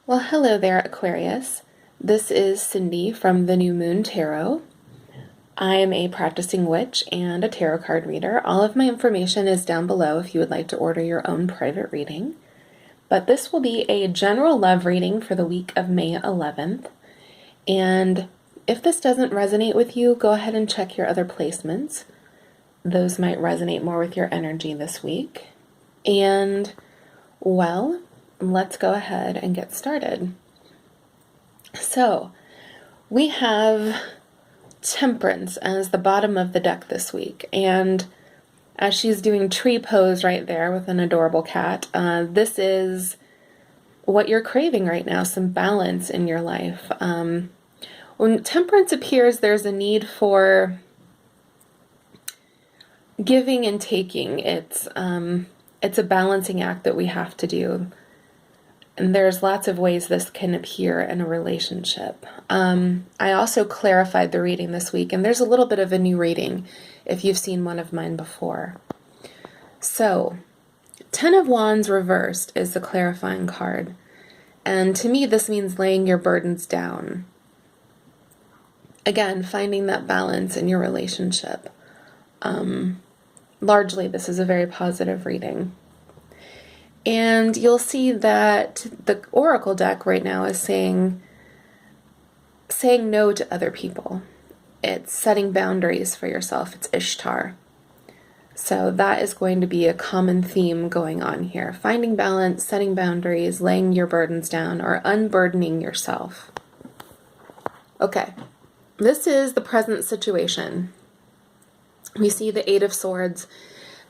Well, hello there, Aquarius. This is Cindy from the New Moon Tarot. I am a practicing witch and a tarot card reader. All of my information is down below if you would like to order your own private reading. But this will be a general love reading for the week of May 11th. And if this doesn't resonate with you, go ahead and check your other placements. Those might resonate more with your energy this week. And, well, let's go ahead and get started. So, we have Temperance as the bottom of the deck this week, and as she's doing tree pose right there with an adorable cat, this is what you're craving right now, some balance in your life. When Temperance appears, there's a need for giving and taking. It's a balancing act that we have to do. And there's lots of ways this can appear in a relationship. I also clarified the reading this week, and there's a little bit of a new reading if you've seen one of mine before. So, Ten of Wands reversed is the clarifying card. And to me, this means laying your burdens down. Again, finding that balance in your relationship. Largely, this is a very positive reading. And you'll see that the Oracle deck right now is saying no to other people. It's setting boundaries for yourself. It's Ishtar. So that is going to be a common theme going on here. Finding balance, setting boundaries, laying your burdens down, or unburdening yourself. Okay, this is the present situation. We see the Eight of Swords.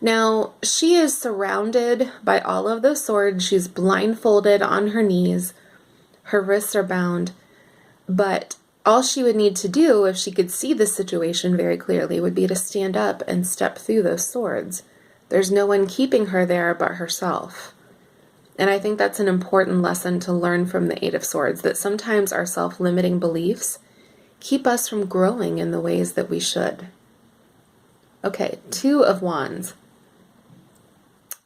Now, she is surrounded by all of those swords. She's blindfolded on her knees. Her wrists are bound. But all she would need to do, if she could see the situation very clearly, would be to stand up and step through those swords. There's no one keeping her there but herself. And I think that's an important lesson to learn from the Eight of Swords, that sometimes our self-limiting beliefs keep us from growing in the ways that we should. Okay, Two of Wands.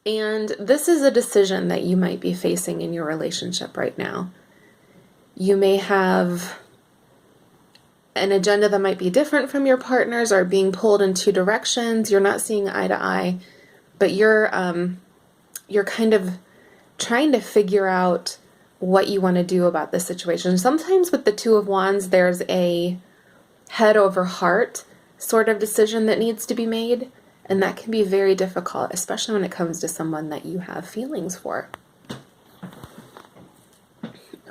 And this is a decision that you might be facing in your relationship right now. You may have an agenda that might be different from your partner's, or being pulled in two directions. You're not seeing eye to eye, but you're kind of trying to figure out what you want to do about this situation. Sometimes with the Two of Wands, there's a head over heart sort of decision that needs to be made. And that can be very difficult, especially when it comes to someone that you have feelings for.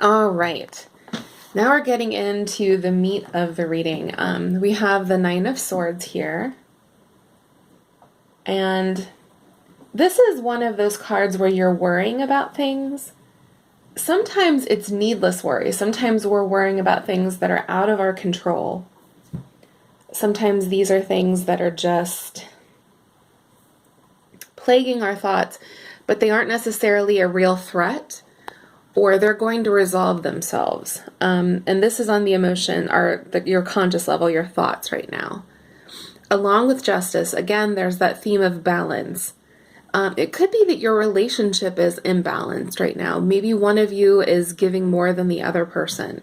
All right. Now we're getting into the meat of the reading. We have the Nine of Swords here. And this is one of those cards where you're worrying about things. Sometimes it's needless worry. Sometimes we're worrying about things that are out of our control. Sometimes these are things that are just plaguing our thoughts, but they aren't necessarily a real threat, or they're going to resolve themselves. And this is on the emotion, or your conscious level, your thoughts right now. Along with Justice, again, there's that theme of balance. It could be that your relationship is imbalanced right now. Maybe one of you is giving more than the other person,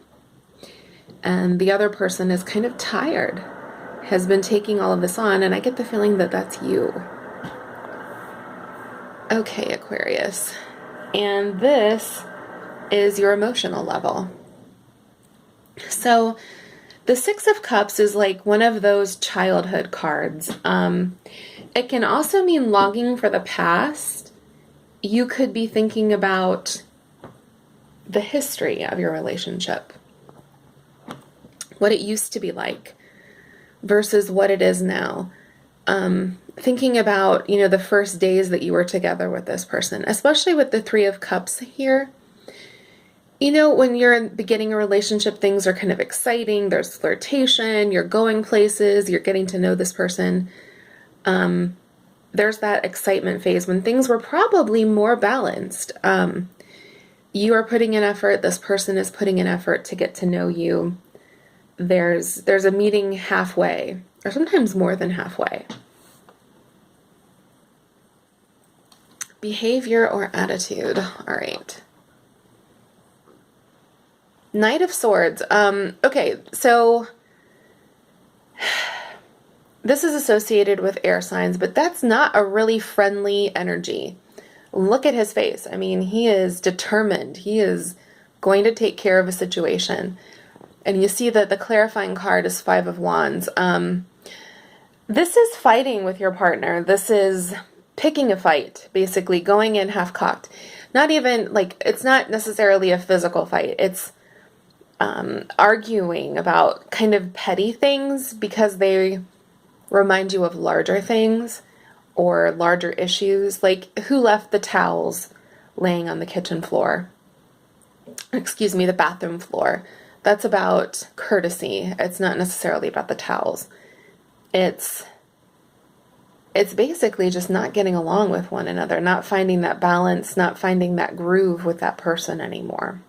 and the other person is kind of tired, has been taking all of this on, and I get the feeling that that's you. Okay, Aquarius, and this is your emotional level. So the Six of Cups is like one of those childhood cards. It can also mean longing for the past. You could be thinking about the history of your relationship, what it used to be like versus what it is now. Thinking about, the first days that you were together with this person, especially with the Three of Cups here. When you're beginning a relationship, things are kind of exciting. There's flirtation, you're going places, you're getting to know this person. There's that excitement phase when things were probably more balanced. You are putting in effort, this person is putting in effort to get to know you. There's a meeting halfway, or sometimes more than halfway. Behavior or attitude. All right. Knight of Swords. Okay, so this is associated with air signs, but that's not a really friendly energy. Look at his face. I mean, he is determined. He is going to take care of a situation. And you see that the clarifying card is Five of Wands. This is fighting with your partner. This is picking a fight, basically, going in half-cocked. Not even, like, it's not necessarily a physical fight. It's arguing about kind of petty things because they remind you of larger things or larger issues, like who left the towels laying on the kitchen floor? Excuse me, the bathroom floor. That's about courtesy. It's not necessarily about the towels. It's basically just not getting along with one another, not finding that balance, not finding that groove with that person anymore.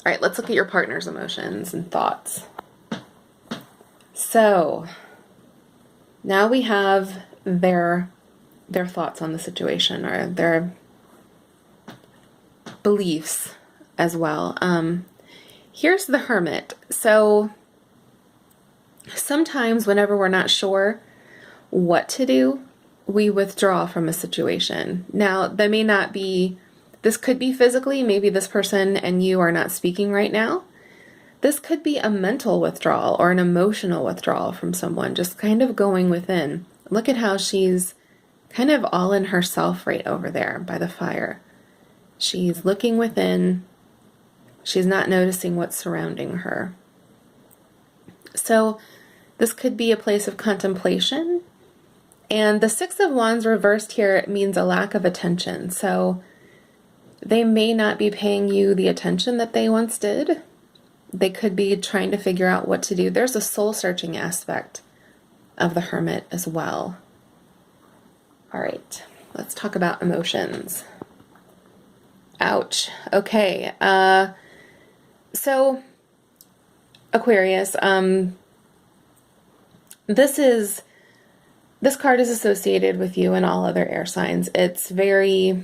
All right, let's look at your partner's emotions and thoughts. So now we have their thoughts on the situation, or their beliefs as well. Here's the Hermit. So sometimes whenever we're not sure what to do, we withdraw from a situation. Now, that may not be, this could be physically, maybe this person and you are not speaking right now. This could be a mental withdrawal or an emotional withdrawal from someone, just kind of going within. Look at how she's kind of all in herself right over there by the fire. She's looking within. She's not noticing what's surrounding her. So this could be a place of contemplation. And the Six of Wands reversed here means a lack of attention. So they may not be paying you the attention that they once did. They could be trying to figure out what to do. There's a soul-searching aspect of the Hermit as well. All right, let's talk about emotions. Ouch. Okay. So Aquarius, this card is associated with you and all other air signs. It's very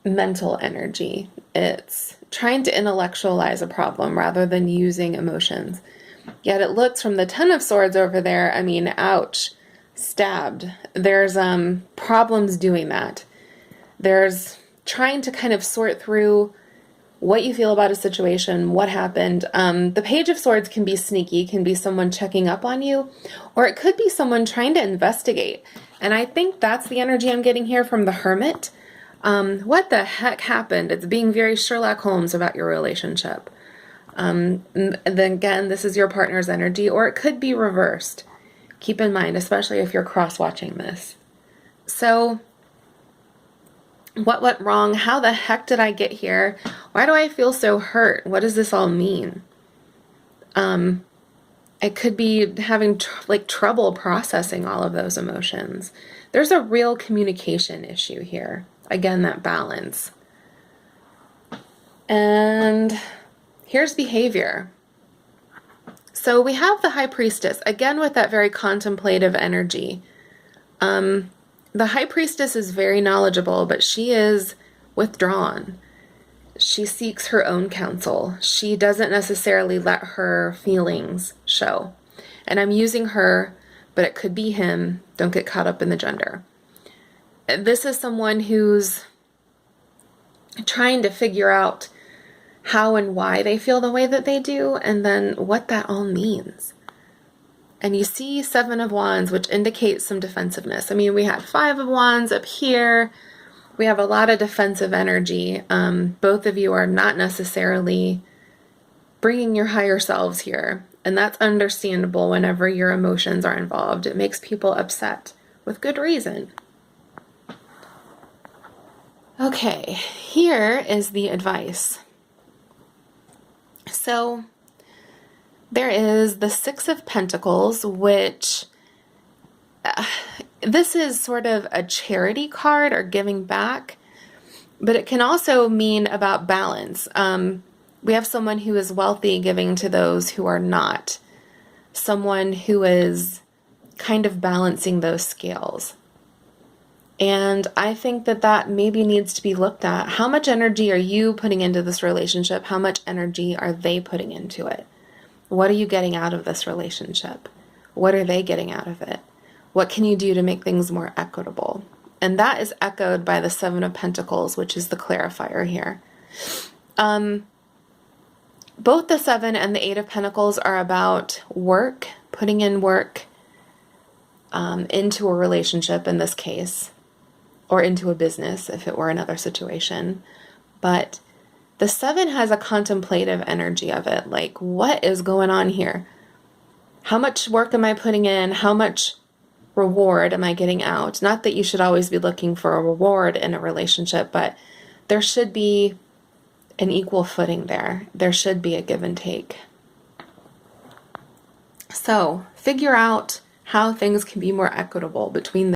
mental energy. It's trying to intellectualize a problem rather than using emotions. Yet it looks from the Ten of Swords over there, I mean, ouch, stabbed. There's problems doing that. There's trying to kind of sort through what you feel about a situation, what happened. The Page of Swords can be sneaky, can be someone checking up on you, or it could be someone trying to investigate. And I think that's the energy I'm getting here from the Hermit. What the heck happened? It's being very Sherlock Holmes about your relationship. Then again, this is your partner's energy, or it could be reversed. Keep in mind, especially if you're cross-watching this. So, what went wrong? How the heck did I get here? Why do I feel so hurt? What does this all mean? I could be having trouble processing all of those emotions. There's a real communication issue here. Again, that balance. And here's behavior. So we have the High Priestess, again with that very contemplative energy. The High Priestess is very knowledgeable, but she is withdrawn. She seeks her own counsel. She doesn't necessarily let her feelings show. And I'm using her, but it could be him. Don't get caught up in the gender. This is someone who's trying to figure out how and why they feel the way that they do, and then what that all means. And you see Seven of Wands, which indicates some defensiveness. I mean, we had Five of Wands up here. We have a lot of defensive energy. Both of you are not necessarily bringing your higher selves here. And that's understandable whenever your emotions are involved. It makes people upset with good reason. Okay, here is the advice. So there is the Six of Pentacles, which this is sort of a charity card or giving back, but it can also mean about balance. We have someone who is wealthy giving to those who are not. Someone who is kind of balancing those scales. And I think that that maybe needs to be looked at. How much energy are you putting into this relationship? How much energy are they putting into it? What are you getting out of this relationship? What are they getting out of it? What can you do to make things more equitable? And that is echoed by the Seven of Pentacles, which is the clarifier here. Both the Seven and the Eight of Pentacles are about work, putting in work into a relationship in this case, or into a business if it were another situation. But the Seven has a contemplative energy of it. Like, what is going on here? How much work am I putting in? How much reward am I getting out? Not that you should always be looking for a reward in a relationship, but there should be an equal footing there. There should be a give and take. So figure out how things can be more equitable between